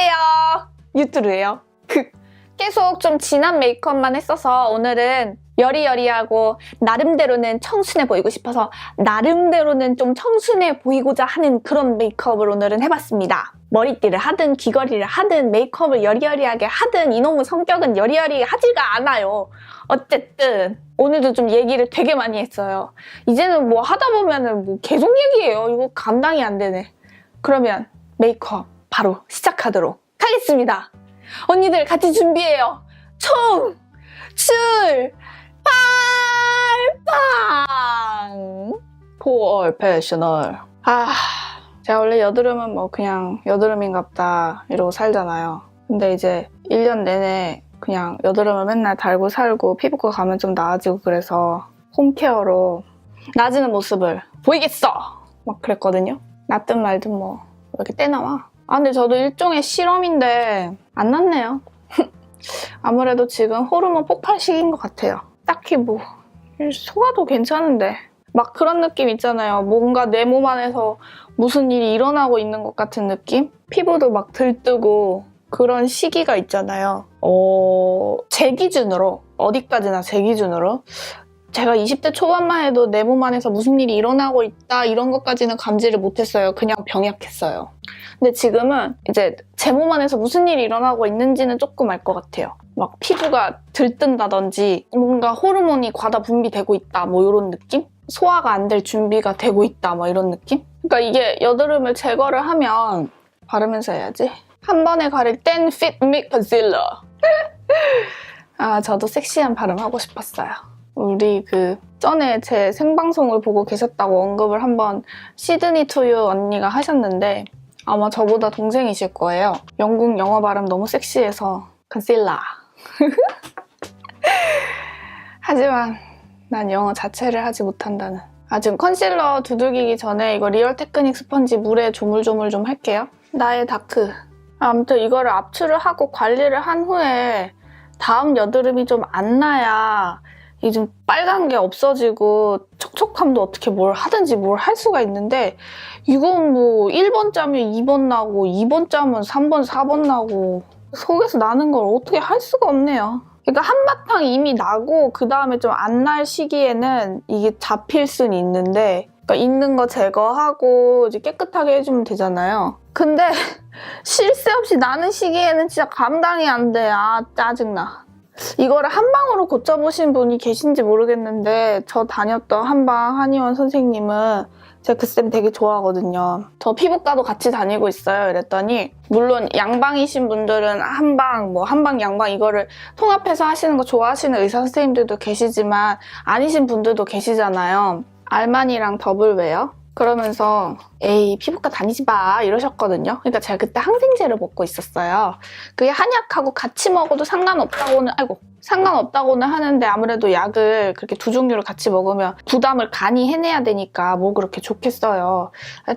안녕하세요. 유뚜루예요. 계속 좀 진한 메이크업만 했어서 오늘은 여리여리하고 나름대로는 청순해 보이고 싶어서 나름대로는 좀 청순해 보이고자 하는 그런 메이크업을 오늘은 해봤습니다. 머리띠를 하든 귀걸이를 하든 메이크업을 여리여리하게 하든 이놈의 성격은 여리여리하지가 않아요. 어쨌든 오늘도 좀 얘기를 되게 많이 했어요. 이제는 뭐 하다 보면은 뭐 계속 얘기해요. 이거 감당이 안 되네. 그러면 메이크업 바로 시작하도록 하겠습니다. 언니들 같이 준비해요. 총! 출! 팔빵! 프로페셔널. 제가 원래 여드름은 뭐 그냥 여드름인갑다 이러고 살잖아요. 근데 이제 1년 내내 그냥 여드름을 맨날 달고 살고 피부과 가면 좀 나아지고 그래서 홈케어로 나아지는 모습을 보이겠어! 막 그랬거든요. 낫든 말든 뭐 왜 이렇게 떼나와? 근데 저도 일종의 실험인데 안 낫네요. 아무래도 지금 호르몬 폭발 시기인 것 같아요. 딱히 뭐 소화도 괜찮은데 막 그런 느낌 있잖아요. 뭔가 내 몸 안에서 무슨 일이 일어나고 있는 것 같은 느낌? 피부도 막 들뜨고 그런 시기가 있잖아요. 제 기준으로 어디까지나 제 기준으로 제가 20대 초반만 해도 내 몸 안에서 무슨 일이 일어나고 있다 이런 것까지는 감지를 못했어요. 그냥 병약했어요. 근데 지금은 이제 제 몸 안에서 무슨 일이 일어나고 있는지는 조금 알 것 같아요. 막 피부가 들뜬다든지 뭔가 호르몬이 과다 분비되고 있다 뭐 이런 느낌? 소화가 안 될 준비가 되고 있다 뭐 이런 느낌? 그러니까 이게 여드름을 제거를 하면 바르면서 해야지. 한 번에 가릴 땐 Fit Me Concealer. 저도 섹시한 발음 하고 싶었어요. 우리 전에 제 생방송을 보고 계셨다고 언급을 한번 시드니 투유 언니가 하셨는데 아마 저보다 동생이실 거예요. 영국 영어 발음 너무 섹시해서 컨실러. 하지만 난 영어 자체를 하지 못한다는. 지금 컨실러 두들기기 전에 이거 리얼 테크닉 스펀지 물에 조물조물 좀 할게요. 나의 다크. 아무튼 이거를 압출을 하고 관리를 한 후에 다음 여드름이 좀 안 나야 이게 좀 빨간 게 없어지고 촉촉함도 어떻게 뭘 하든지 뭘 할 수가 있는데 이건 뭐 1번 짜면 2번 나고 2번 짜면 3번, 4번 나고 속에서 나는 걸 어떻게 할 수가 없네요. 그러니까 한바탕 이미 나고 그 다음에 좀 안 날 시기에는 이게 잡힐 수는 있는데 그러니까 있는 거 제거하고 이제 깨끗하게 해주면 되잖아요. 근데 쉴 새 없이 나는 시기에는 진짜 감당이 안 돼. 짜증나. 이거를 한방으로 고쳐보신 분이 계신지 모르겠는데 저 다녔던 한방 한의원 선생님은 제가 그 쌤 되게 좋아하거든요. 저 피부과도 같이 다니고 있어요. 이랬더니 물론 양방이신 분들은 한방, 한방, 양방 이거를 통합해서 하시는 거 좋아하시는 의사 선생님들도 계시지만 아니신 분들도 계시잖아요. 알만이랑 더블웨어? 그러면서 에이 피부과 다니지 마 이러셨거든요. 그러니까 제가 그때 항생제를 먹고 있었어요. 그게 한약하고 같이 먹어도 상관없다고는 하는데 아무래도 약을 그렇게 두 종류를 같이 먹으면 부담을 간이 해내야 되니까 뭐 그렇게 좋겠어요.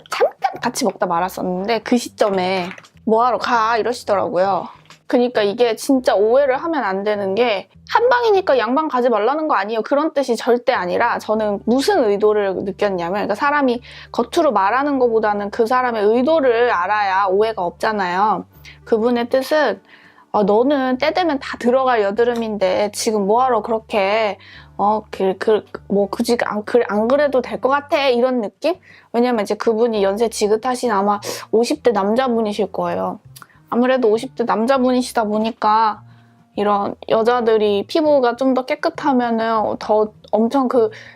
잠깐 같이 먹다 말았었는데 그 시점에 뭐하러 가 이러시더라고요. 그러니까 이게 진짜 오해를 하면 안 되는 게 한방이니까 양방 가지 말라는 거 아니에요. 그런 뜻이 절대 아니라 저는 무슨 의도를 느꼈냐면 그러니까 사람이 겉으로 말하는 것보다는 그 사람의 의도를 알아야 오해가 없잖아요. 그분의 뜻은 너는 때 되면 다 들어갈 여드름인데 지금 뭐하러 그렇게 굳이 안 그래도 될 것 같아 이런 느낌? 왜냐면 이제 그분이 연세 지긋하신 아마 50대 남자분이실 거예요. 아무래도 50대 남자분이시다 보니까 이런 여자들이 피부가 좀 더 깨끗하면은 더 엄청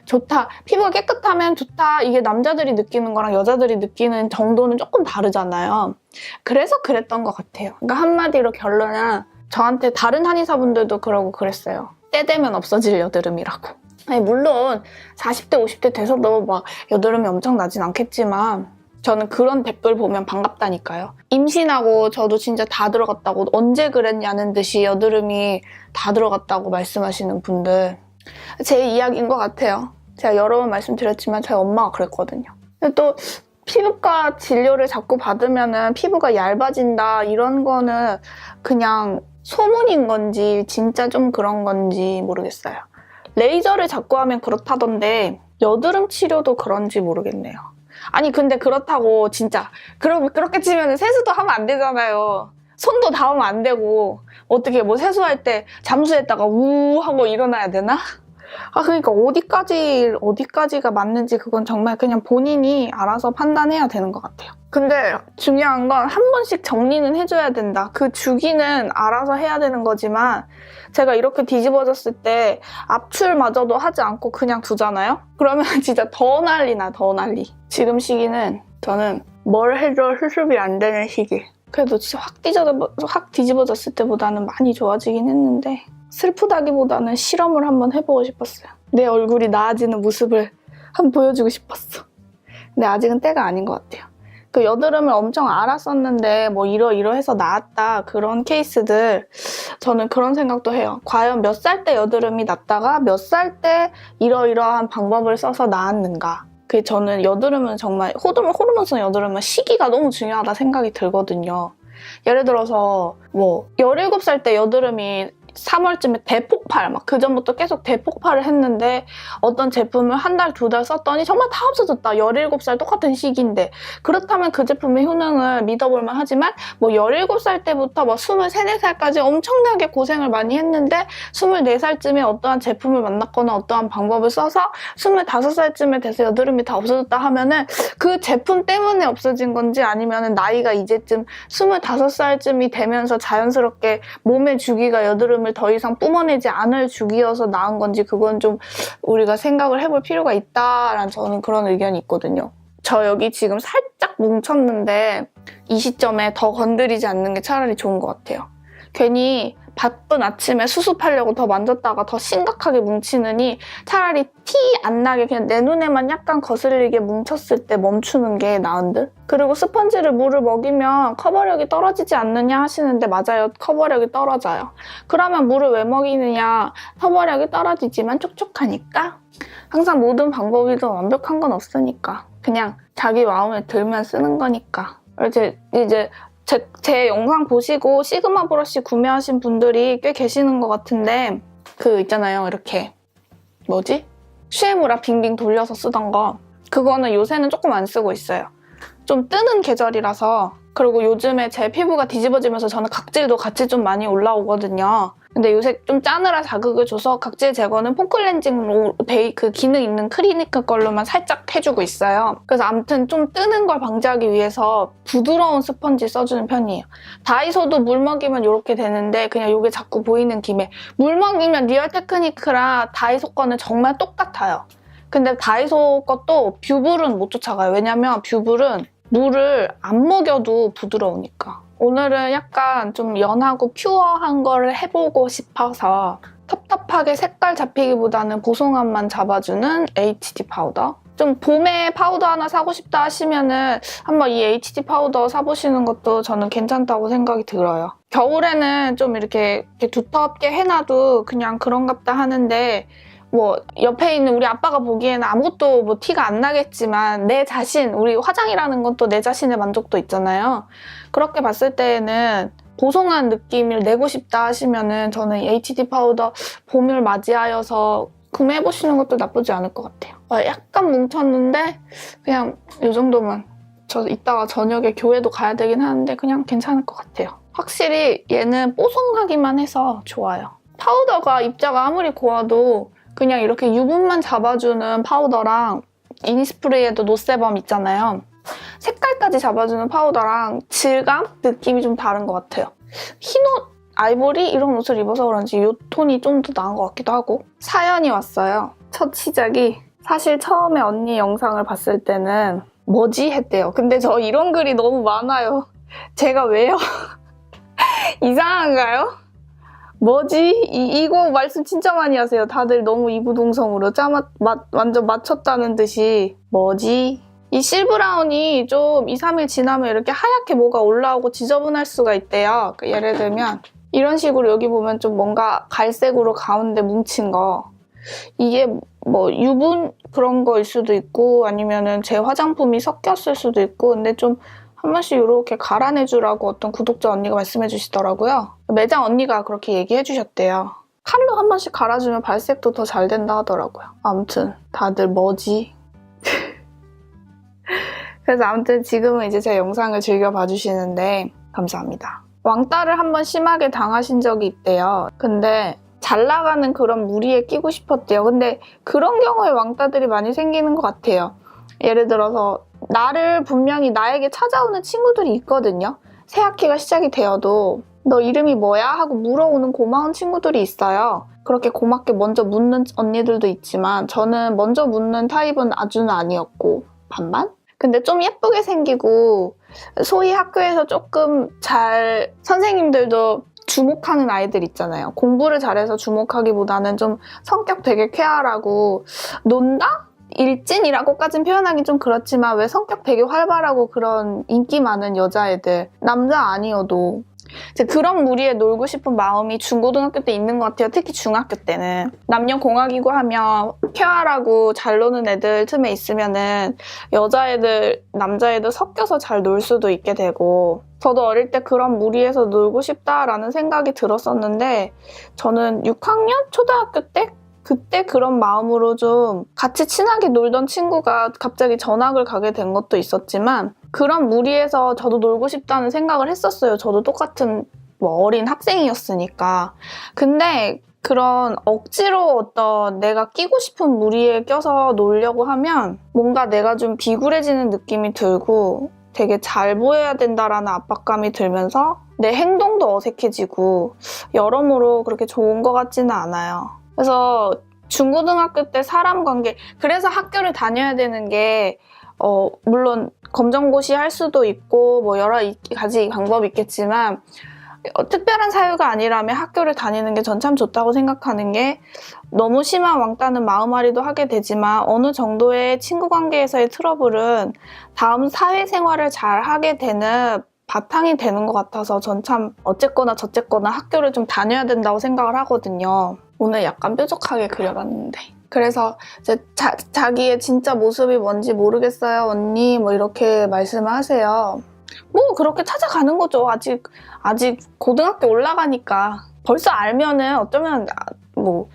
좋다. 피부가 깨끗하면 좋다. 이게 남자들이 느끼는 거랑 여자들이 느끼는 정도는 조금 다르잖아요. 그래서 그랬던 것 같아요. 그러니까 한마디로 결론은 저한테 다른 한의사분들도 그러고 그랬어요. 때 되면 없어질 여드름이라고. 아니, 물론 40대, 50대 돼서도 막 여드름이 엄청 나진 않겠지만 저는 그런 댓글 보면 반갑다니까요. 임신하고 저도 진짜 다 들어갔다고 언제 그랬냐는 듯이 여드름이 다 들어갔다고 말씀하시는 분들 제 이야기인 것 같아요. 제가 여러 번 말씀드렸지만 저희 엄마가 그랬거든요. 근데 또 피부과 진료를 자꾸 받으면은 피부가 얇아진다 이런 거는 그냥 소문인 건지 진짜 좀 그런 건지 모르겠어요. 레이저를 자꾸 하면 그렇다던데 여드름 치료도 그런지 모르겠네요. 아니 근데 그렇다고 진짜 그렇게 치면 세수도 하면 안 되잖아요. 손도 닿으면 안 되고 어떻게 뭐 세수할 때 잠수했다가 우 하고 일어나야 되나? 그러니까 어디까지가 맞는지 그건 정말 그냥 본인이 알아서 판단해야 되는 것 같아요. 근데 중요한 건 한 번씩 정리는 해줘야 된다. 그 주기는 알아서 해야 되는 거지만 제가 이렇게 뒤집어졌을 때 압출마저도 하지 않고 그냥 두잖아요? 그러면 진짜 더 난리나, 더 난리. 지금 시기는 저는 뭘 해도 수습이 안 되는 시기. 그래도 진짜 확 뒤집어졌을 때보다는 많이 좋아지긴 했는데 슬프다기보다는 실험을 한번 해보고 싶었어요. 내 얼굴이 나아지는 모습을 한번 보여주고 싶었어. 근데 아직은 때가 아닌 것 같아요. 그 여드름을 엄청 앓았었는데 뭐 이러해서 나았다 그런 케이스들 저는 그런 생각도 해요. 과연 몇 살 때 여드름이 났다가 몇 살 때 이러이러한 방법을 써서 나았는가. 그 저는 여드름은 정말 호르몬성 여드름은 시기가 너무 중요하다 생각이 들거든요. 예를 들어서 뭐 17살 때 여드름이 3월쯤에 대폭발, 막 그전부터 계속 대폭발을 했는데 어떤 제품을 한 달, 두 달 썼더니 정말 다 없어졌다. 17살 똑같은 시기인데. 그렇다면 그 제품의 효능을 믿어볼만 하지만 뭐 17살 때부터 뭐 23, 4살까지 엄청나게 고생을 많이 했는데 24살쯤에 어떠한 제품을 만났거나 어떠한 방법을 써서 25살쯤에 돼서 여드름이 다 없어졌다 하면은 그 제품 때문에 없어진 건지 아니면은 나이가 이제쯤 25살쯤이 되면서 자연스럽게 몸의 주기가 여드름 더 이상 뿜어내지 않을 주기여서 나은 건지 그건 좀 우리가 생각을 해볼 필요가 있다라는 저는 그런 의견이 있거든요. 저 여기 지금 살짝 뭉쳤는데 이 시점에 더 건드리지 않는 게 차라리 좋은 것 같아요. 괜히 바쁜 아침에 수습하려고 더 만졌다가 더 심각하게 뭉치느니 차라리 티 안 나게 그냥 내 눈에만 약간 거슬리게 뭉쳤을 때 멈추는 게 나은 듯? 그리고 스펀지를 물을 먹이면 커버력이 떨어지지 않느냐 하시는데 맞아요. 커버력이 떨어져요. 그러면 물을 왜 먹이느냐? 커버력이 떨어지지만 촉촉하니까? 항상 모든 방법이 더 완벽한 건 없으니까. 그냥 자기 마음에 들면 쓰는 거니까. 이제 제 영상 보시고 시그마 브러쉬 구매하신 분들이 꽤 계시는 것 같은데 그 있잖아요. 이렇게 슈에무라 빙빙 돌려서 쓰던 거 그거는 요새는 조금 안 쓰고 있어요. 좀 뜨는 계절이라서 그리고 요즘에 제 피부가 뒤집어지면서 저는 각질도 같이 좀 많이 올라오거든요. 근데 요새 좀 짜느라 자극을 줘서 각질 제거는 폼클렌징 그 기능 있는 클리니크 걸로만 살짝 해주고 있어요. 그래서 아무튼 좀 뜨는 걸 방지하기 위해서 부드러운 스펀지 써주는 편이에요. 다이소도 물 먹이면 이렇게 되는데 그냥 이게 자꾸 보이는 김에 물 먹이면 리얼 테크니크랑 다이소 거는 정말 똑같아요. 근데 다이소 것도 뷰블은 못 쫓아가요. 왜냐면 뷰블은 물을 안 먹여도 부드러우니까. 오늘은 약간 좀 연하고 퓨어한 거를 해보고 싶어서 텁텁하게 색깔 잡히기보다는 보송함만 잡아주는 HD 파우더. 좀 봄에 파우더 하나 사고 싶다 하시면은 한번 이 HD 파우더 사보시는 것도 저는 괜찮다고 생각이 들어요. 겨울에는 좀 이렇게 두텁게 해놔도 그냥 그런갑다 하는데 뭐 옆에 있는 우리 아빠가 보기에는 아무것도 뭐 티가 안 나겠지만 내 자신, 우리 화장이라는 건 또 내 자신의 만족도 있잖아요. 그렇게 봤을 때에는 보송한 느낌을 내고 싶다 하시면은 저는 HD 파우더 봄을 맞이하여서 구매해보시는 것도 나쁘지 않을 것 같아요. 약간 뭉쳤는데 그냥 이 정도면 저 이따가 저녁에 교회도 가야 되긴 하는데 그냥 괜찮을 것 같아요. 확실히 얘는 뽀송하기만 해서 좋아요. 파우더가 입자가 아무리 고와도 그냥 이렇게 유분만 잡아주는 파우더랑 이니스프레이에도 노세범 있잖아요. 색깔까지 잡아주는 파우더랑 질감? 느낌이 좀 다른 것 같아요. 흰옷, 아이보리 이런 옷을 입어서 그런지 이 톤이 좀 더 나은 것 같기도 하고. 사연이 왔어요. 첫 시작이 사실 처음에 언니 영상을 봤을 때는 뭐지? 했대요. 근데 저 이런 글이 너무 많아요. 제가 왜요? 이상한가요? 뭐지? 이거 말씀 진짜 많이 하세요. 다들 너무 이구동성으로 완전 맞췄다는 듯이. 뭐지? 이 실브라운이 좀 2, 3일 지나면 이렇게 하얗게 뭐가 올라오고 지저분할 수가 있대요. 예를 들면 이런 식으로 여기 보면 좀 뭔가 갈색으로 가운데 뭉친 거. 이게 뭐 유분 그런 거일 수도 있고 아니면은 제 화장품이 섞였을 수도 있고 근데 좀 한 번씩 이렇게 갈아내주라고 어떤 구독자 언니가 말씀해 주시더라고요. 매장 언니가 그렇게 얘기해 주셨대요. 칼로 한 번씩 갈아주면 발색도 더 잘 된다 하더라고요. 아무튼 다들 뭐지? 그래서 아무튼 지금은 이제 제 영상을 즐겨 봐주시는데 감사합니다. 왕따를 한번 심하게 당하신 적이 있대요. 근데 잘 나가는 그런 무리에 끼고 싶었대요. 근데 그런 경우에 왕따들이 많이 생기는 것 같아요. 예를 들어서 나를 분명히 나에게 찾아오는 친구들이 있거든요. 새 학기가 시작이 되어도 너 이름이 뭐야? 하고 물어오는 고마운 친구들이 있어요. 그렇게 고맙게 먼저 묻는 언니들도 있지만 저는 먼저 묻는 타입은 아주는 아니었고 반반? 근데 좀 예쁘게 생기고 소위 학교에서 조금 잘 선생님들도 주목하는 아이들 있잖아요. 공부를 잘해서 주목하기보다는 좀 성격 되게 쾌활하고 논다? 일진이라고까진 표현하기 좀 그렇지만 왜 성격 되게 활발하고 그런 인기 많은 여자애들, 남자 아니어도 그런 무리에 놀고 싶은 마음이 중고등학교 때 있는 것 같아요. 특히 중학교 때는. 남녀공학이고 하면 쾌활하고 잘 노는 애들 틈에 있으면은 여자애들, 남자애들 섞여서 잘 놀 수도 있게 되고 저도 어릴 때 그런 무리에서 놀고 싶다라는 생각이 들었었는데 저는 6학년? 초등학교 때? 그때 그런 마음으로 좀 같이 친하게 놀던 친구가 갑자기 전학을 가게 된 것도 있었지만 그런 무리에서 저도 놀고 싶다는 생각을 했었어요. 저도 똑같은 어린 학생이었으니까. 근데 그런 억지로 어떤 내가 끼고 싶은 무리에 껴서 놀려고 하면 뭔가 내가 좀 비굴해지는 느낌이 들고 되게 잘 보여야 된다라는 압박감이 들면서 내 행동도 어색해지고 여러모로 그렇게 좋은 것 같지는 않아요. 그래서 중고등학교 때 사람 관계, 그래서 학교를 다녀야 되는 게 물론 검정고시 할 수도 있고 뭐 여러 가지 방법이 있겠지만 특별한 사유가 아니라면 학교를 다니는 게 전 참 좋다고 생각하는 게 너무 심한 왕따는 마음앓이도 하게 되지만 어느 정도의 친구 관계에서의 트러블은 다음 사회생활을 잘 하게 되는 바탕이 되는 것 같아서 전 참 어쨌거나 저쨌거나 학교를 좀 다녀야 된다고 생각을 하거든요. 오늘 약간 뾰족하게 그려봤는데. 그래서 이제 자기의 진짜 모습이 뭔지 모르겠어요, 언니. 뭐 이렇게 말씀을 하세요. 뭐 그렇게 찾아가는 거죠. 아직 고등학교 올라가니까. 벌써 알면은 어쩌면 뭐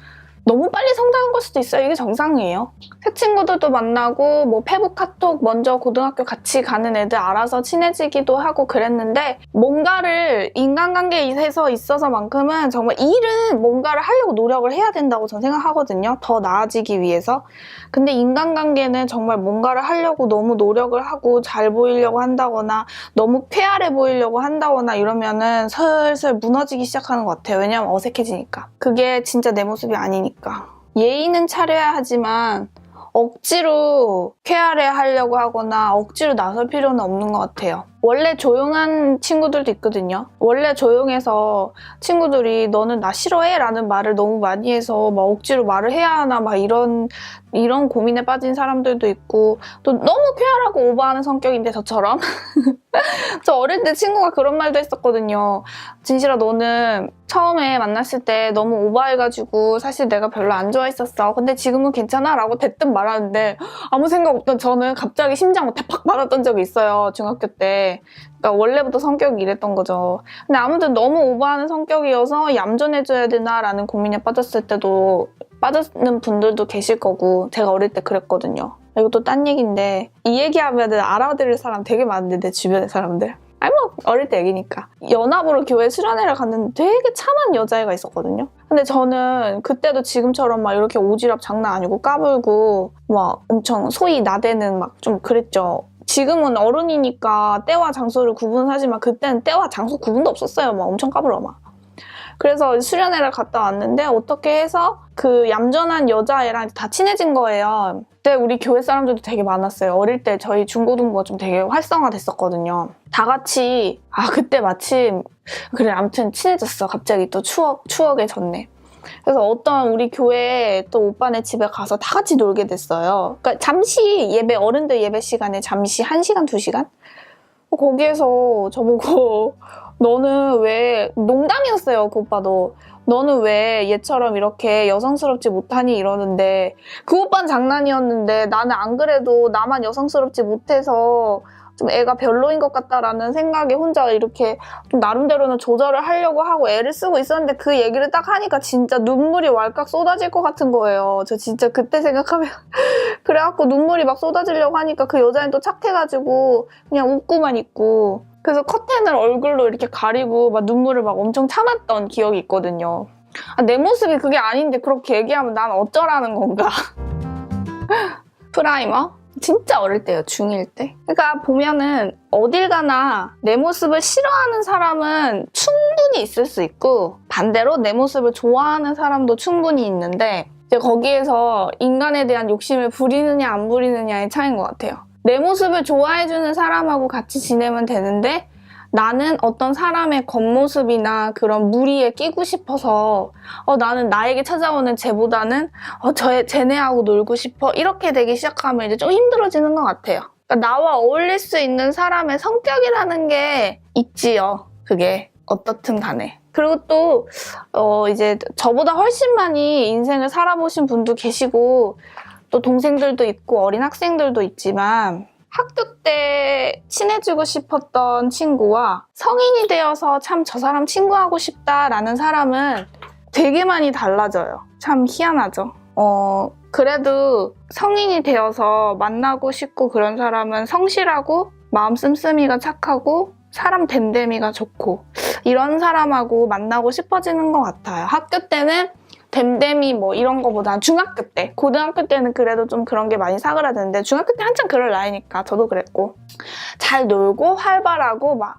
너무 빨리 성장한 걸 수도 있어요. 이게 정상이에요. 새 친구들도 만나고 뭐 페북 카톡 먼저 고등학교 같이 가는 애들 알아서 친해지기도 하고 그랬는데 뭔가를 인간관계에서 있어서만큼은 정말 일은 뭔가를 하려고 노력을 해야 된다고 저는 생각하거든요. 더 나아지기 위해서. 근데 인간관계는 정말 뭔가를 하려고 너무 노력을 하고 잘 보이려고 한다거나 너무 쾌활해 보이려고 한다거나 이러면은 슬슬 무너지기 시작하는 것 같아요. 왜냐면 어색해지니까. 그게 진짜 내 모습이 아니니까. 예의는 차려야 하지만 억지로 쾌활해 하려고 하거나 억지로 나설 필요는 없는 것 같아요. 원래 조용한 친구들도 있거든요. 원래 조용해서 친구들이 너는 나 싫어해? 라는 말을 너무 많이 해서 막 억지로 말을 해야 하나 막 이런 고민에 빠진 사람들도 있고 또 너무 쾌활하고 오버하는 성격인데 저처럼 저 어릴 때 친구가 그런 말도 했었거든요. 진실아 너는 처음에 만났을 때 너무 오버해가지고 사실 내가 별로 안 좋아했었어. 근데 지금은 괜찮아? 라고 대뜸 말하는데 아무 생각 없던 저는 갑자기 심장 대팍 받았던 적이 있어요. 중학교 때. 그러니까 원래부터 성격이 이랬던 거죠. 근데 아무튼 너무 오버하는 성격이어서 얌전해져야 되나라는 고민에 빠졌을 때도 빠지는 분들도 계실 거고 제가 어릴 때 그랬거든요. 이것도 딴 얘기인데 이 얘기하면 알아들을 사람 되게 많은데 내 주변의 사람들. 아니 뭐 어릴 때 얘기니까. 연합으로 교회 수련회를 갔는데 되게 참한 여자애가 있었거든요. 근데 저는 그때도 지금처럼 막 이렇게 오지랖 장난 아니고 까불고 막 엄청 소위 나대는 막 좀 그랬죠. 지금은 어른이니까 때와 장소를 구분하지만 그때는 때와 장소 구분도 없었어요. 막 엄청 까불어 막. 그래서 수련회를 갔다 왔는데 어떻게 해서 그 얌전한 여자애랑 다 친해진 거예요. 그때 우리 교회 사람들도 되게 많았어요. 어릴 때 저희 중고등부가 좀 되게 활성화됐었거든요. 다 같이 그때 마침 그래 아무튼 친해졌어. 갑자기 또 추억에 젖네. 그래서 어떤 우리 교회 또 오빠네 집에 가서 다 같이 놀게 됐어요. 그러니까 잠시 어른들 예배 시간에 잠시 1시간, 2시간? 거기에서 저보고 너는 왜 농담이었어요. 그 오빠도. 너는 왜 얘처럼 이렇게 여성스럽지 못하니 이러는데 그 오빠는 장난이었는데 나는 안 그래도 나만 여성스럽지 못해서 좀 애가 별로인 것 같다라는 생각에 혼자 이렇게 좀 나름대로는 조절을 하려고 하고 애를 쓰고 있었는데 그 얘기를 딱 하니까 진짜 눈물이 왈칵 쏟아질 것 같은 거예요. 저 진짜 그때 생각하면 그래갖고 눈물이 막 쏟아지려고 하니까 그 여자는 또 착해가지고 그냥 웃고만 있고 그래서 커튼을 얼굴로 이렇게 가리고 막 눈물을 막 엄청 참았던 기억이 있거든요. 내 모습이 그게 아닌데 그렇게 얘기하면 난 어쩌라는 건가. 프라이머? 진짜 어릴 때요, 중1 때. 그러니까 보면은 어딜 가나 내 모습을 싫어하는 사람은 충분히 있을 수 있고 반대로 내 모습을 좋아하는 사람도 충분히 있는데 이제 거기에서 인간에 대한 욕심을 부리느냐 안 부리느냐의 차이인 것 같아요. 내 모습을 좋아해주는 사람하고 같이 지내면 되는데 나는 어떤 사람의 겉모습이나 그런 무리에 끼고 싶어서 나는 나에게 찾아오는 쟤보다는 쟤네하고 놀고 싶어 이렇게 되기 시작하면 이제 좀 힘들어지는 것 같아요. 그러니까 나와 어울릴 수 있는 사람의 성격이라는 게 있지요. 그게 어떻든 간에. 그리고 또 이제 저보다 훨씬 많이 인생을 살아보신 분도 계시고 또 동생들도 있고 어린 학생들도 있지만 학교 때 친해지고 싶었던 친구와 성인이 되어서 참 저 사람 친구하고 싶다라는 사람은 되게 많이 달라져요. 참 희한하죠. 그래도 성인이 되어서 만나고 싶고 그런 사람은 성실하고 마음 씀씀이가 착하고 사람 댐댐이가 좋고 이런 사람하고 만나고 싶어지는 것 같아요. 학교 때는 댐댐이 뭐 이런 거보단 중학교 때, 고등학교 때는 그래도 좀 그런 게 많이 사그라드는데 중학교 때 한창 그럴 나이니까 저도 그랬고 잘 놀고 활발하고 막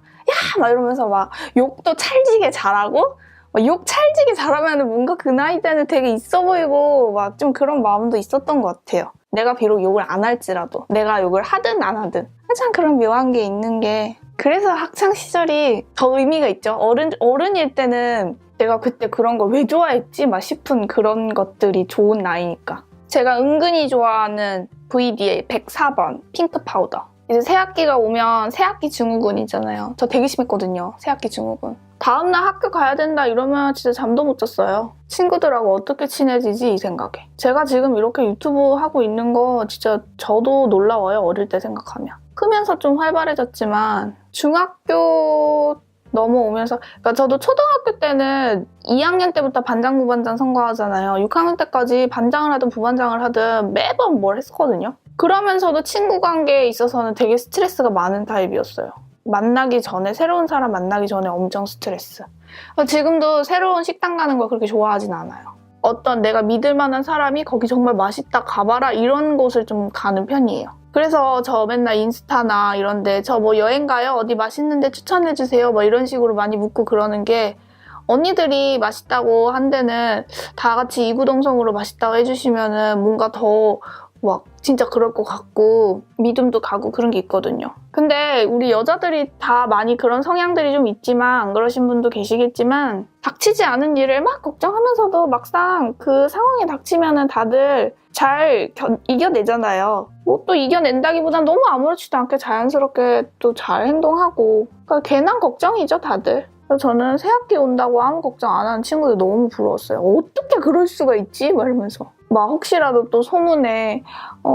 이러면서 막 욕도 찰지게 잘하고 욕 찰지게 잘하면 뭔가 그 나이 때는 되게 있어 보이고 막 좀 그런 마음도 있었던 것 같아요. 내가 비록 욕을 안 할지라도 내가 욕을 하든 안 하든 한창 그런 묘한 게 있는 게 그래서 학창 시절이 더 의미가 있죠. 어른일 때는 내가 그때 그런 걸 왜 좋아했지? 막 싶은 그런 것들이 좋은 나이니까. 제가 은근히 좋아하는 VDA 104번 핑크 파우더. 이제 새학기가 오면 새학기 증후군이잖아요. 저 되게 심했거든요. 새학기 증후군. 다음날 학교 가야 된다 이러면 진짜 잠도 못 잤어요. 친구들하고 어떻게 친해지지 이 생각에. 제가 지금 이렇게 유튜브 하고 있는 거 진짜 저도 놀라워요. 어릴 때 생각하면. 크면서 좀 활발해졌지만 중학교 넘어오면서 그러니까 저도 초등학교 때는 2학년 때부터 반장 부반장 선거하잖아요. 6학년 때까지 반장을 하든 부반장을 하든 매번 뭘 했었거든요. 그러면서도 친구 관계에 있어서는 되게 스트레스가 많은 타입이었어요. 만나기 전에 새로운 사람 만나기 전에 엄청 스트레스. 지금도 새로운 식당 가는 걸 그렇게 좋아하진 않아요. 어떤 내가 믿을 만한 사람이 거기 정말 맛있다 가봐라 이런 곳을 좀 가는 편이에요. 그래서 저 맨날 인스타나 이런데 저 뭐 여행 가요? 어디 맛있는데 추천해주세요? 뭐 이런 식으로 많이 묻고 그러는 게 언니들이 맛있다고 한 데는 다 같이 이구동성으로 맛있다고 해주시면은 뭔가 더 막 진짜 그럴 것 같고 믿음도 가고 그런 게 있거든요. 근데 우리 여자들이 다 많이 그런 성향들이 좀 있지만 안 그러신 분도 계시겠지만 닥치지 않은 일을 막 걱정하면서도 막상 그 상황에 닥치면은 다들 잘 이겨내잖아요. 뭐 또 이겨낸다기보단 너무 아무렇지도 않게 자연스럽게 또 잘 행동하고 그러니까 괜한 걱정이죠 다들. 그래서 저는 새학기 온다고 아무 걱정 안 하는 친구들 너무 부러웠어요. 어떻게 그럴 수가 있지? 막 이러면서 막 혹시라도 또 소문에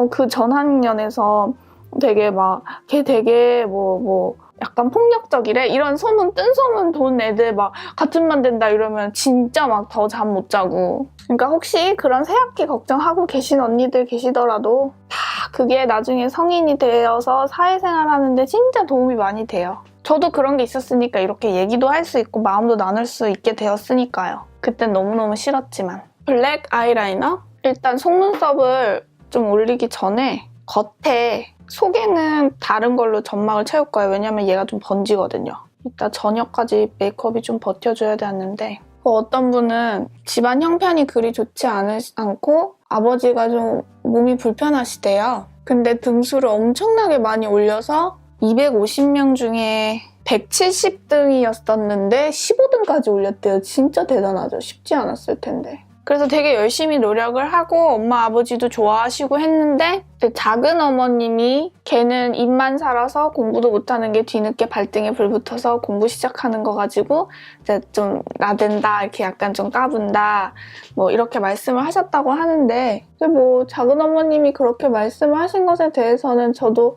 그 전 학년에서 되게 막 걔 되게 뭐 약간 폭력적이래 이런 소문 뜬 소문 돈 애들 막 같은 반 된다 이러면 진짜 막 더 잠 못 자고. 그러니까 혹시 그런 새학기 걱정하고 계신 언니들 계시더라도 다 그게 나중에 성인이 되어서 사회생활 하는데 진짜 도움이 많이 돼요. 저도 그런 게 있었으니까 이렇게 얘기도 할 수 있고 마음도 나눌 수 있게 되었으니까요. 그땐 너무너무 싫었지만. 블랙 아이라이너? 일단 속눈썹을 좀 올리기 전에 겉에 속에는 다른 걸로 점막을 채울 거예요. 왜냐면 얘가 좀 번지거든요. 이따 저녁까지 메이크업이 좀 버텨줘야 되는데 어떤 분은 집안 형편이 그리 좋지 않고 아버지가 좀 몸이 불편하시대요. 근데 등수를 엄청나게 많이 올려서 250명 중에 170등이었었는데 15등까지 올렸대요. 진짜 대단하죠. 쉽지 않았을 텐데. 그래서 되게 열심히 노력을 하고 엄마 아버지도 좋아하시고 했는데 작은 어머님이 걔는 입만 살아서 공부도 못하는 게 뒤늦게 발등에 불 붙어서 공부 시작하는 거 가지고 이제 좀 나댄다 이렇게 약간 좀 까분다 뭐 이렇게 말씀을 하셨다고 하는데 뭐 작은 어머님이 그렇게 말씀을 하신 것에 대해서는 저도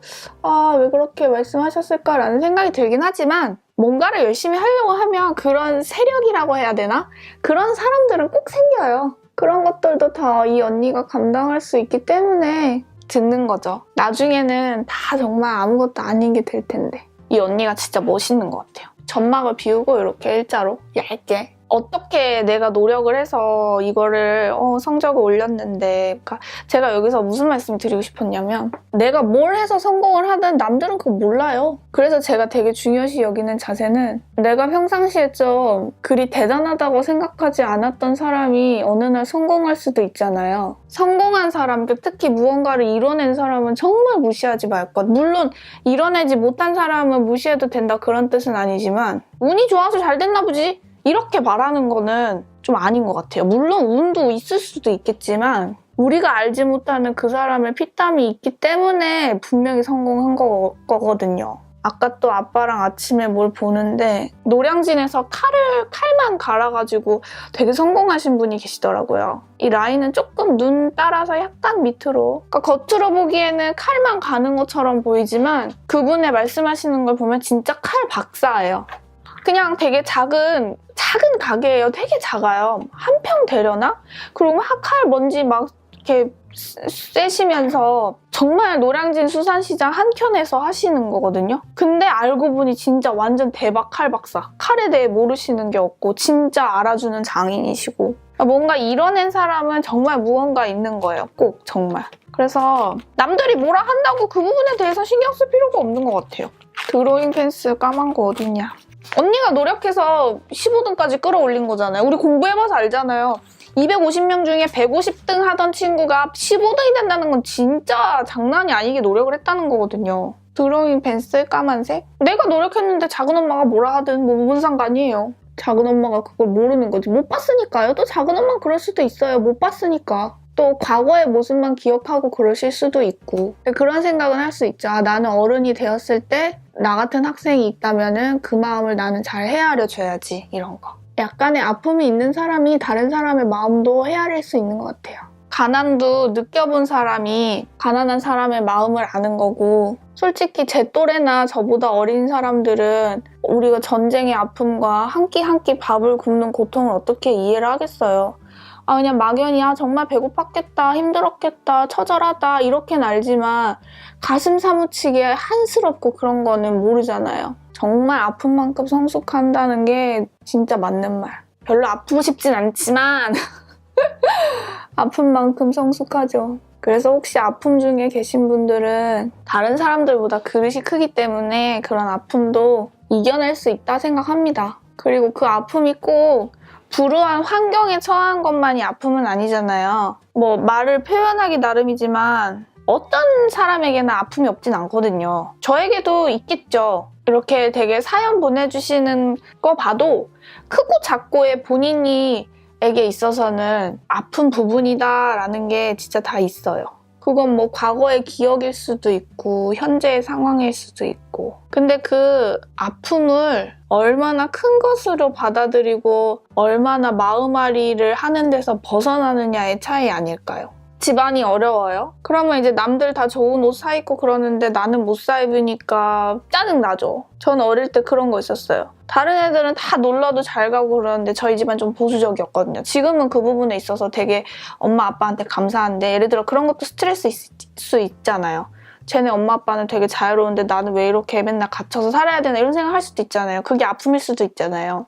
왜 그렇게 말씀하셨을까라는 생각이 들긴 하지만 뭔가를 열심히 하려고 하면 그런 세력이라고 해야 되나? 그런 사람들은 꼭 생겨요. 그런 것들도 다 이 언니가 감당할 수 있기 때문에 듣는 거죠. 나중에는 다 정말 아무것도 아닌 게 될 텐데. 이 언니가 진짜 멋있는 것 같아요. 점막을 비우고 이렇게 일자로 얇게. 어떻게 내가 노력을 해서 이거를 성적을 올렸는데, 그러니까 제가 여기서 무슨 말씀을 드리고 싶었냐면 내가 뭘 해서 성공을 하든 남들은 그거 몰라요. 그래서 제가 되게 중요시 여기는 자세는 내가 평상시에 좀 그리 대단하다고 생각하지 않았던 사람이 어느 날 성공할 수도 있잖아요. 성공한 사람들, 특히 무언가를 이뤄낸 사람은 정말 무시하지 말 것. 물론 이뤄내지 못한 사람은 무시해도 된다 그런 뜻은 아니지만 운이 좋아서 잘 됐나 보지? 이렇게 말하는 거는 좀 아닌 것 같아요. 물론 운도 있을 수도 있겠지만 우리가 알지 못하는 그 사람의 피땀이 있기 때문에 분명히 성공한 거거든요. 아까 또 아빠랑 아침에 뭘 보는데 노량진에서 칼만 갈아가지고 되게 성공하신 분이 계시더라고요. 이 라인은 조금 눈 따라서 약간 밑으로, 그러니까 겉으로 보기에는 칼만 가는 것처럼 보이지만 그분의 말씀하시는 걸 보면 진짜 칼 박사예요. 그냥 되게 작은 가게예요. 되게 작아요. 한 평 되려나? 그리고 막 칼 먼지 막 이렇게 쐬시면서 정말 노량진 수산시장 한켠에서 하시는 거거든요. 근데 알고 보니 진짜 완전 대박 칼 박사. 칼에 대해 모르시는 게 없고 진짜 알아주는 장인이시고, 뭔가 이뤄낸 사람은 정말 무언가 있는 거예요. 꼭 정말. 그래서 남들이 뭐라 한다고 그 부분에 대해서 신경 쓸 필요가 없는 것 같아요. 드로잉 펜스 까만 거 어딨냐. 언니가 노력해서 15등까지 끌어올린 거잖아요. 우리 공부해봐서 알잖아요. 250명 중에 150등 하던 친구가 15등이 된다는 건 진짜 장난이 아니게 노력을 했다는 거거든요. 드로잉 펜슬 까만색? 내가 노력했는데 작은 엄마가 뭐라 하든 뭐 무슨 상관이에요. 작은 엄마가 그걸 모르는 거지. 못 봤으니까요. 또 작은 엄마는 그럴 수도 있어요. 못 봤으니까. 또 과거의 모습만 기억하고 그러실 수도 있고. 그런 생각은 할 수 있죠. 아, 나는 어른이 되었을 때 나 같은 학생이 있다면은 그 마음을 나는 잘 헤아려 줘야지, 이런 거. 약간의 아픔이 있는 사람이 다른 사람의 마음도 헤아릴 수 있는 것 같아요. 가난도 느껴본 사람이 가난한 사람의 마음을 아는 거고, 솔직히 제 또래나 저보다 어린 사람들은 우리가 전쟁의 아픔과 한 끼 한 끼 밥을 굶는 고통을 어떻게 이해를 하겠어요. 아, 그냥 막연히 정말 배고팠겠다, 힘들었겠다, 처절하다 이렇게는 알지만 가슴 사무치게 한스럽고 그런 거는 모르잖아요. 정말 아픈 만큼 성숙한다는 게 진짜 맞는 말. 별로 아프고 싶진 않지만 아픈 만큼 성숙하죠. 그래서 혹시 아픔 중에 계신 분들은 다른 사람들보다 그릇이 크기 때문에 그런 아픔도 이겨낼 수 있다 생각합니다. 그리고 그 아픔이 꼭 불우한 환경에 처한 것만이 아픔은 아니잖아요. 뭐 말을 표현하기 나름이지만 어떤 사람에게나 아픔이 없진 않거든요. 저에게도 있겠죠. 이렇게 되게 사연 보내주시는 거 봐도 크고 작고의 본인에게 있어서는 아픈 부분이다라는 게 진짜 다 있어요. 그건 뭐 과거의 기억일 수도 있고 현재의 상황일 수도 있고. 근데 그 아픔을 얼마나 큰 것으로 받아들이고 얼마나 마음앓이를 하는 데서 벗어나느냐의 차이 아닐까요? 집안이 어려워요? 그러면 이제 남들 다 좋은 옷 사 입고 그러는데 나는 못 사 입으니까 짜증나죠. 전 어릴 때 그런 거 있었어요. 다른 애들은 다 놀러도 잘 가고 그러는데 저희 집안 좀 보수적이었거든요. 지금은 그 부분에 있어서 되게 엄마 아빠한테 감사한데, 예를 들어 그런 것도 스트레스일 수 있잖아요. 쟤네 엄마 아빠는 되게 자유로운데 나는 왜 이렇게 맨날 갇혀서 살아야 되나 이런 생각 할 수도 있잖아요. 그게 아픔일 수도 있잖아요.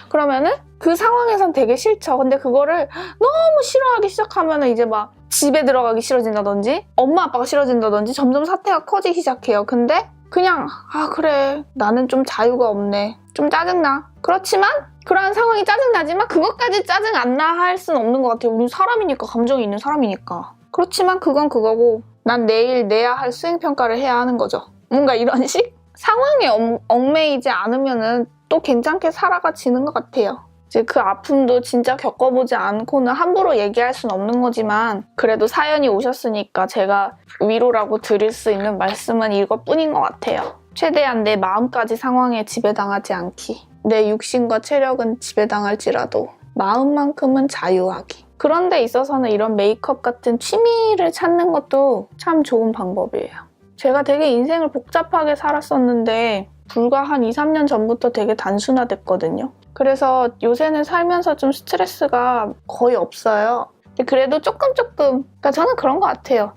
그러면은 그 상황에선 되게 싫죠. 근데 그거를 너무 싫어하기 시작하면 이제 막 집에 들어가기 싫어진다든지 엄마 아빠가 싫어진다든지 점점 사태가 커지기 시작해요. 근데 그냥 그래, 나는 좀 자유가 없네, 좀 짜증나. 그렇지만 그러한 상황이 짜증나지만 그것까지 짜증 안 나 할 수는 없는 것 같아요. 우리 사람이니까, 감정이 있는 사람이니까. 그렇지만 그건 그거고 난 내일 내야 할 수행평가를 해야 하는 거죠. 뭔가 이런 식? 상황에 얽매이지 않으면은 또 괜찮게 살아가지는 것 같아요. 이제 그 아픔도 진짜 겪어보지 않고는 함부로 얘기할 수는 없는 거지만 그래도 사연이 오셨으니까 제가 위로라고 드릴 수 있는 말씀은 이것뿐인 것 같아요. 최대한 내 마음까지 상황에 지배당하지 않기. 내 육신과 체력은 지배당할지라도 마음만큼은 자유하기. 그런 데 있어서는 이런 메이크업 같은 취미를 찾는 것도 참 좋은 방법이에요. 제가 되게 인생을 복잡하게 살았었는데 불과 한 2, 3년 전부터 되게 단순화됐거든요. 그래서 요새는 살면서 좀 스트레스가 거의 없어요. 근데 그래도 조금 그러니까 저는 그런 것 같아요.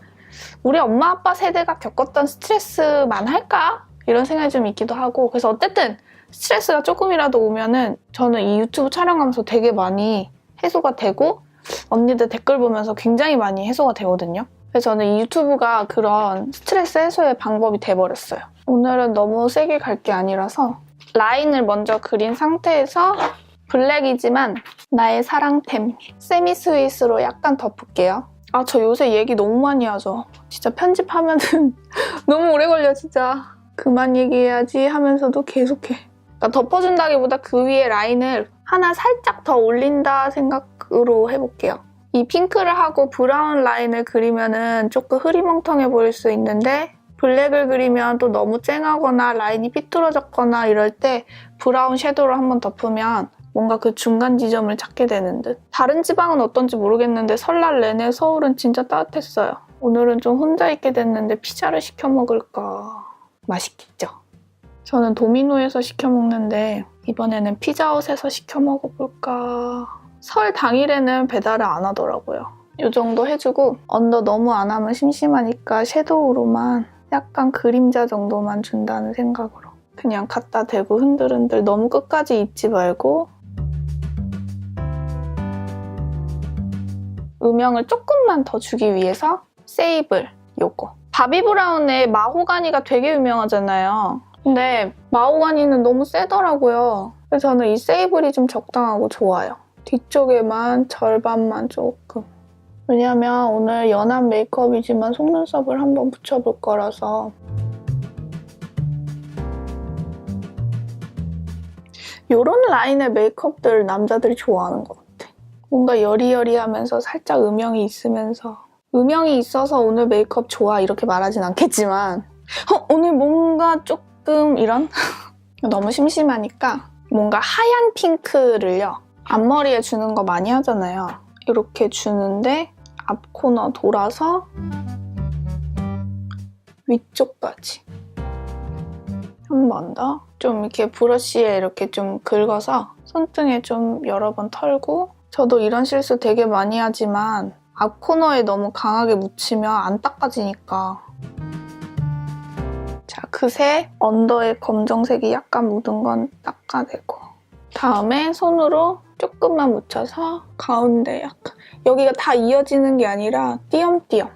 우리 엄마 아빠 세대가 겪었던 스트레스만 할까? 이런 생각이 좀 있기도 하고 그래서 어쨌든 스트레스가 조금이라도 오면은 저는 이 유튜브 촬영하면서 되게 많이 해소가 되고 언니들 댓글 보면서 굉장히 많이 해소가 되거든요. 그래서 저는 이 유튜브가 그런 스트레스 해소의 방법이 돼버렸어요. 오늘은 너무 세게 갈 게 아니라서 라인을 먼저 그린 상태에서 블랙이지만 나의 사랑템 세미 스윗으로 약간 덮을게요. 아, 저 요새 얘기 너무 많이 하죠. 진짜 편집하면은 너무 오래 걸려 진짜. 그만 얘기해야지 하면서도 계속해. 그러니까 덮어준다기보다 그 위에 라인을 하나 살짝 더 올린다 생각으로 해볼게요. 이 핑크를 하고 브라운 라인을 그리면은 조금 흐리멍텅해 보일 수 있는데 블랙을 그리면 또 너무 쨍하거나 라인이 삐뚤어졌거나 이럴 때 브라운 섀도우를 한번 덮으면 뭔가 그 중간 지점을 찾게 되는 듯. 다른 지방은 어떤지 모르겠는데 설날 내내 서울은 진짜 따뜻했어요. 오늘은 좀 혼자 있게 됐는데 피자를 시켜 먹을까. 맛있겠죠? 저는 도미노에서 시켜 먹는데 이번에는 피자헛에서 시켜 먹어볼까. 설 당일에는 배달을 안 하더라고요. 이 정도 해주고 언더 너무 안 하면 심심하니까 섀도우로만 약간 그림자 정도만 준다는 생각으로 그냥 갖다 대고 흔들흔들 너무 끝까지 입지 말고 음영을 조금만 더 주기 위해서 세이블 요거 바비 브라운의 마호가니가 되게 유명하잖아요. 근데 마호가니는 너무 세더라고요. 그래서 저는 이 세이블이 좀 적당하고 좋아요. 뒤쪽에만 절반만 조금. 왜냐면 오늘 연한 메이크업이지만 속눈썹을 한번 붙여볼 거라서 이런 라인의 메이크업들 남자들이 좋아하는 것 같아. 뭔가 여리여리하면서 살짝 음영이 있으면서 음영이 있어서 오늘 메이크업 좋아 이렇게 말하진 않겠지만 오늘 뭔가 조금 이런? 너무 심심하니까 뭔가 하얀 핑크를요. 앞머리에 주는 거 많이 하잖아요. 이렇게 주는데 앞 코너 돌아서 위쪽까지 한 번 더 좀 이렇게 브러쉬에 이렇게 좀 긁어서 손등에 좀 여러 번 털고 저도 이런 실수 되게 많이 하지만 앞 코너에 너무 강하게 묻히면 안 닦아지니까 자, 그새 언더에 검정색이 약간 묻은 건 닦아내고 다음에 손으로 조금만 묻혀서 가운데 약간 여기가 다 이어지는 게 아니라 띄엄띄엄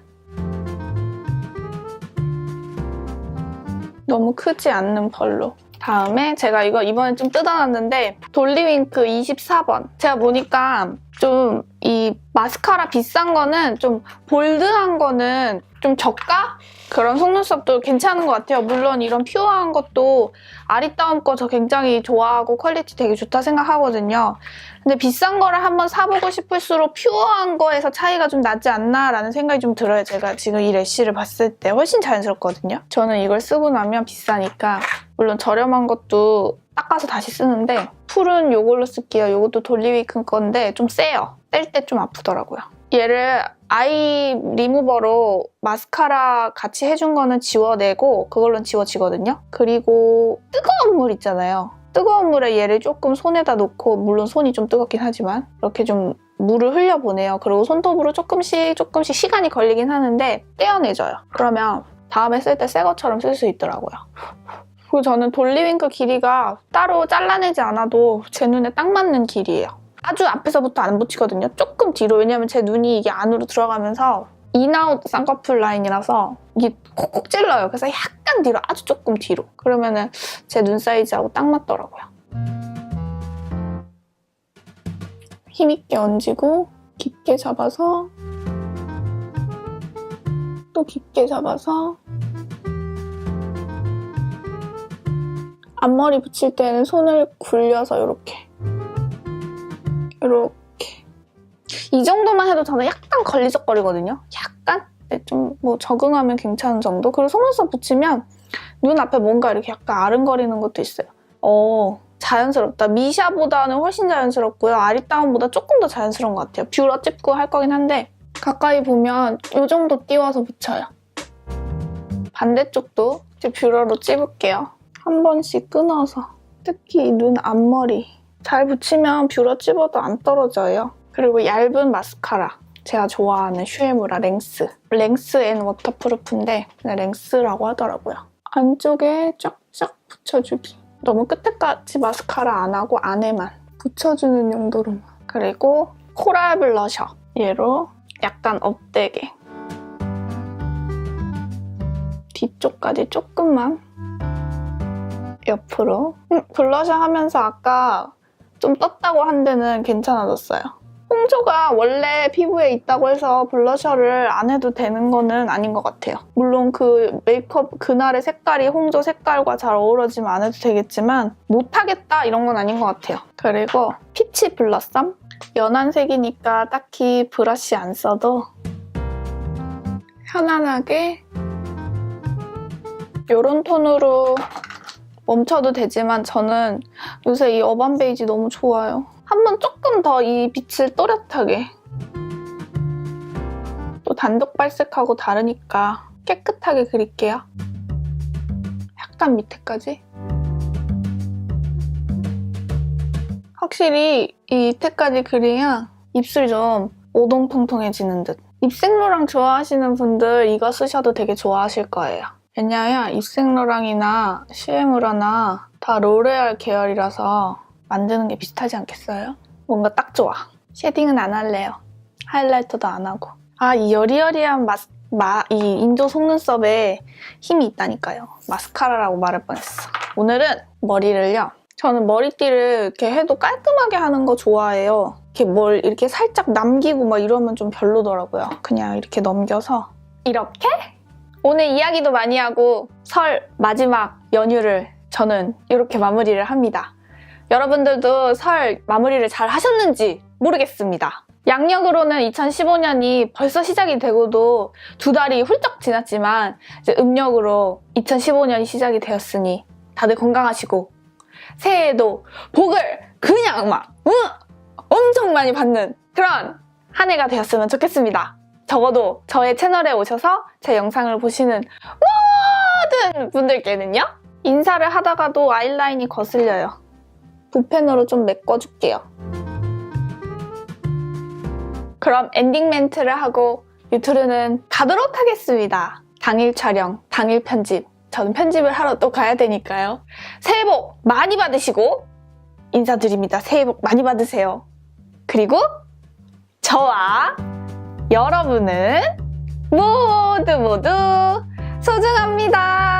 너무 크지 않는 펄로 다음에 제가 이거 이번에 좀 뜯어놨는데 돌리윙크 24번 제가 보니까 좀 이 마스카라 비싼 거는 좀 볼드한 거는 좀 저가? 그런 속눈썹도 괜찮은 것 같아요. 물론 이런 퓨어한 것도 아리따움 거 저 굉장히 좋아하고 퀄리티 되게 좋다 생각하거든요. 근데 비싼 거를 한번 사보고 싶을수록 퓨어한 거에서 차이가 좀 나지 않나라는 생각이 좀 들어요. 제가 지금 이 래쉬를 봤을 때 훨씬 자연스럽거든요. 저는 이걸 쓰고 나면 비싸니까 물론 저렴한 것도 닦아서 다시 쓰는데 풀은 이걸로 쓸게요. 이것도 돌리위크 건데 좀 세요. 뗄 때 좀 아프더라고요. 얘를 아이 리무버로 마스카라 같이 해준 거는 지워내고 그걸로는 지워지거든요. 그리고 뜨거운 물 있잖아요. 뜨거운 물에 얘를 조금 손에다 놓고 물론 손이 좀 뜨겁긴 하지만 이렇게 좀 물을 흘려보내요. 그리고 손톱으로 조금씩 시간이 걸리긴 하는데 떼어내줘요. 그러면 다음에 쓸 때 새 것처럼 쓸 수 있더라고요. 그리고 저는 돌리윙크 길이가 따로 잘라내지 않아도 제 눈에 딱 맞는 길이에요. 아주 앞에서부터 안 붙이거든요. 조금 뒤로. 왜냐면 제 눈이 이게 안으로 들어가면서 인아웃 쌍꺼풀 라인이라서 이게 콕콕 찔러요. 그래서 약간 뒤로, 아주 조금 뒤로. 그러면은 제 눈 사이즈하고 딱 맞더라고요. 힘있게 얹고 깊게 잡아서 또 깊게 잡아서 앞머리 붙일 때는 손을 굴려서 이렇게 이 정도만 해도 저는 약간 걸리적거리거든요. 약간? 근데 좀 뭐 적응하면 괜찮은 정도? 그리고 속눈썹 붙이면 눈 앞에 뭔가 이렇게 약간 아른거리는 것도 있어요. 자연스럽다. 미샤보다는 훨씬 자연스럽고요. 아리따움보다 조금 더 자연스러운 것 같아요. 뷰러 찝고 할 거긴 한데 가까이 보면 이 정도 띄워서 붙여요. 반대쪽도 이제 뷰러로 찝을게요. 한 번씩 끊어서 특히 눈 앞머리 잘 붙이면 뷰러 찝어도 안 떨어져요. 그리고 얇은 마스카라 제가 좋아하는 슈에무라 랭스 앤 워터프루프인데 그냥 랭스라고 하더라고요. 안쪽에 쫙 싹 붙여주기. 너무 끝에까지 마스카라 안 하고 안에만 붙여주는 용도로만. 그리고 코랄 블러셔. 얘로 약간 업되게 뒤쪽까지 조금만 옆으로. 블러셔 하면서 아까 좀 떴다고 한 데는 괜찮아졌어요. 홍조가 원래 피부에 있다고 해서 블러셔를 안 해도 되는 거는 아닌 것 같아요. 물론 그 메이크업 그날의 색깔이 홍조 색깔과 잘 어우러지면 안 해도 되겠지만 못하겠다 이런 건 아닌 것 같아요. 그리고 피치 블러썸. 연한 색이니까 딱히 브러쉬 안 써도 편안하게 이런 톤으로 멈춰도 되지만 저는 요새 이 어반 베이지 너무 좋아요. 한번 조금 더 이 빛을 또렷하게. 또 단독 발색하고 다르니까 깨끗하게 그릴게요. 약간 밑에까지. 확실히 이 밑에까지 그려야 입술 좀 오동통통해지는 듯. 입생로랑 좋아하시는 분들 이거 쓰셔도 되게 좋아하실 거예요. 왜냐면 입생로랑이나 시에무라나 다 로레알 계열이라서 만드는 게 비슷하지 않겠어요? 뭔가 딱 좋아. 쉐딩은 안 할래요. 하이라이터도 안 하고. 이 여리여리한 이 인조 속눈썹에 힘이 있다니까요. 마스카라라고 말할 뻔했어. 오늘은 머리를요. 저는 머리띠를 이렇게 해도 깔끔하게 하는 거 좋아해요. 이렇게 뭘 이렇게 살짝 남기고 막 이러면 좀 별로더라고요. 그냥 이렇게 넘겨서 이렇게? 오늘 이야기도 많이 하고 설 마지막 연휴를 저는 이렇게 마무리를 합니다. 여러분들도 설 마무리를 잘 하셨는지 모르겠습니다. 양력으로는 2015년이 벌써 시작이 되고도 2달이 훌쩍 지났지만 이제 음력으로 2015년이 시작이 되었으니 다들 건강하시고 새해에도 복을 그냥 막 엄청 많이 받는 그런 한 해가 되었으면 좋겠습니다. 적어도 저의 채널에 오셔서 제 영상을 보시는 모든 분들께는요. 인사를 하다가도 아이라인이 거슬려요. 붓펜으로 좀 메꿔줄게요. 그럼 엔딩 멘트를 하고 유튜브는 가도록 하겠습니다. 당일 촬영, 당일 편집. 저는 편집을 하러 또 가야 되니까요. 새해 복 많이 받으시고 인사드립니다. 새해 복 많이 받으세요. 그리고 저와 여러분은 모두 소중합니다.